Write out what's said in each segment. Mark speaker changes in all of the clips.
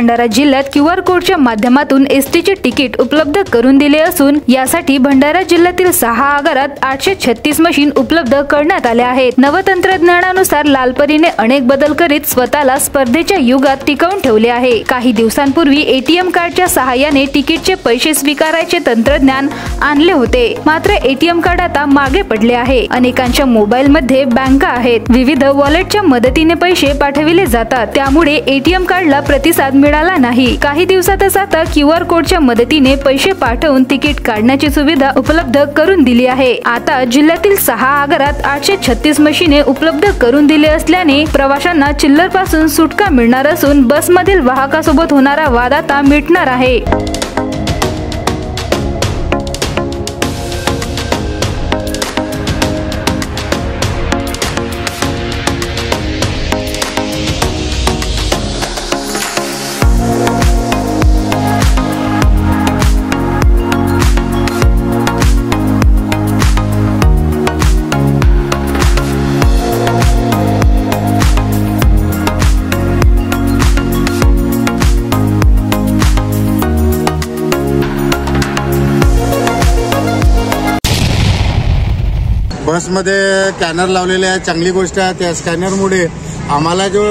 Speaker 1: भंडारा जिल्ह्यात QR कोडच्या माध्यमातून एसटीचे तिकीट उपलब्ध करून दिले असून यासाठी भंडारा जिल्ह्यातील 6 आगारात 836 मशीन उपलब्ध करण्यात आल्या आहेत। नवतंत्रज्ञानानुसार लालपरीने अनेक बदल करीत स्वतःला स्पर्धेच्या युगात टिकवून ठेवले आहे। काही दिवसांपूर्वी ATM कार्डच्या सहाय्याने तिकीटचे पैसे स्वीकारायचे तंत्रज्ञान आणले होते, मात्र ATM कार्ड आता मागे पडले आहे। अनेकांच्या मोबाईल मध्ये बँका आहेत, विविध वॉलेटच्या मदतीने पैसे पाठविले जातात, त्यामुळे ATM कार्डला प्रतिसाद मिळाला नाही। काही दिवसातच आता QR कोडच्या मदतीने पैसे पाठवून तिकीट काढण्याची सुविधा उपलब्ध करून दिली आहे। आता जिल्ह्यातील 6 आगारात 836 मशीने उपलब्ध करून दिले असल्याने प्रवाशांना चिल्लर पासून सुटका मिळणार असून बसमधील वाहकासोबत होणारा वाद आता मिटणार आहे।
Speaker 2: बसमध्ये स्कॅनर लावलेले आहे, चांगली गोष्ट आहे। त्या स्कॅनरमुळे आम्हाला जो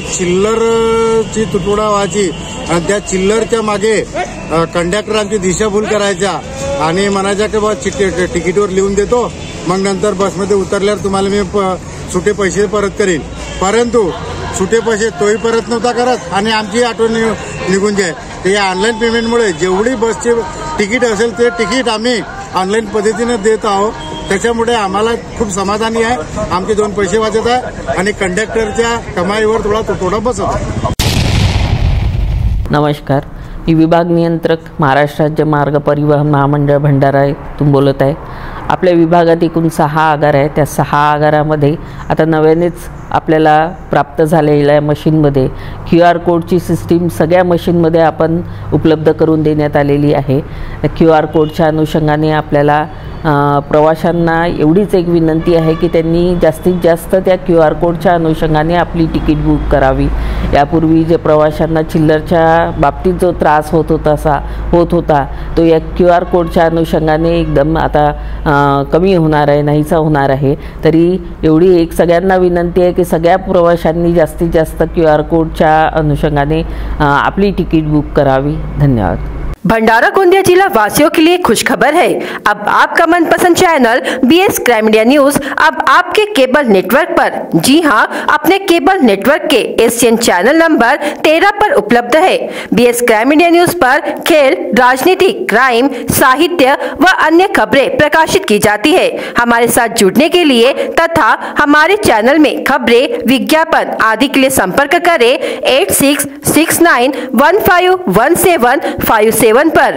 Speaker 2: चिल्लरची तुटवडा व्हायची आणि त्या चिल्लरच्या मागे कंडक्टर आमची दिशाभूल करायचा आणि म्हणायचा की बा तिकीटवर लिहून देतो, मग नंतर बसमध्ये उतरल्यावर तुम्हाला मी सुटे पैसे परत करीन। परंतु सुटे पैसे तोही परत नव्हता करत आणि आमची आठवण निघून जाय। तर या ऑनलाईन पेमेंटमुळे जेवढी बसचे तिकीट असेल ते तिकीट आम्ही ऑनलाईन पद्धतीने देत आहोत, त्याच्यामुळे आम्हाला खूप समाधानी आहे। आमचे 2 पैसे वाचत आहे आणि कंडक्टरच्या कमाईवर थोडा तुटवडा बसत आहे।
Speaker 3: नमस्कार, मी विभाग नियंत्रक महाराष्ट्र राज्य मार्ग परिवहन महामंडळ भंडारा येथून बोलत आहे। आपल्या विभागात एकूण 6 आगार आहे। त्या 6 आगारामध्ये आता नव्यानेच आपल्याला प्राप्त झालेल्या मशीनमध्ये QR कोडची सिस्टीम सगळ्या मशीनमध्ये आपण उपलब्ध करून देण्यात आलेली आहे। QR कोडच्या अनुषंगाने आपल्याला प्रवाशांना एवढीच एक विनंती आहे की त्यांनी जास्तीत जास्त त्या QR कोडच्या अनुषंगाने आपली तिकीट बुक करावी। यापूर्वी जे प्रवाशांना चिल्लरच्या बाबतीत जो त्रास होत होता तो या QR कोडच्या अनुषंगाने एकदम आता कमी होणार आहे, नाहीसा होणार आहे। तरी एवढी एक सगळ्यांना विनंती आहे की सगळ्या प्रवाशांनी जास्तीत जास्त QR कोडच्या अनुषंगाने आपली तिकीट बुक करावी। धन्यवाद।
Speaker 4: भंडारा गोंदिया जिला वासियों के लिए खुशखबर है। अब आपका मनपसंद channel BS crime India news अब आपके केबल नेटवर्क पर, जी हां, अपने केबल नेटवर्क के एशियन चैनल नंबर 13 पर उपलब्ध है। BS क्राइम इंडिया न्यूज पर खेल, राजनीति, क्राइम, साहित्य व अन्य खबरें प्रकाशित की जाती है। हमारे साथ जुड़ने के लिए तथा हमारे चैनल में खबरें, विज्ञापन आदि के लिए संपर्क करें 8669151757 पर।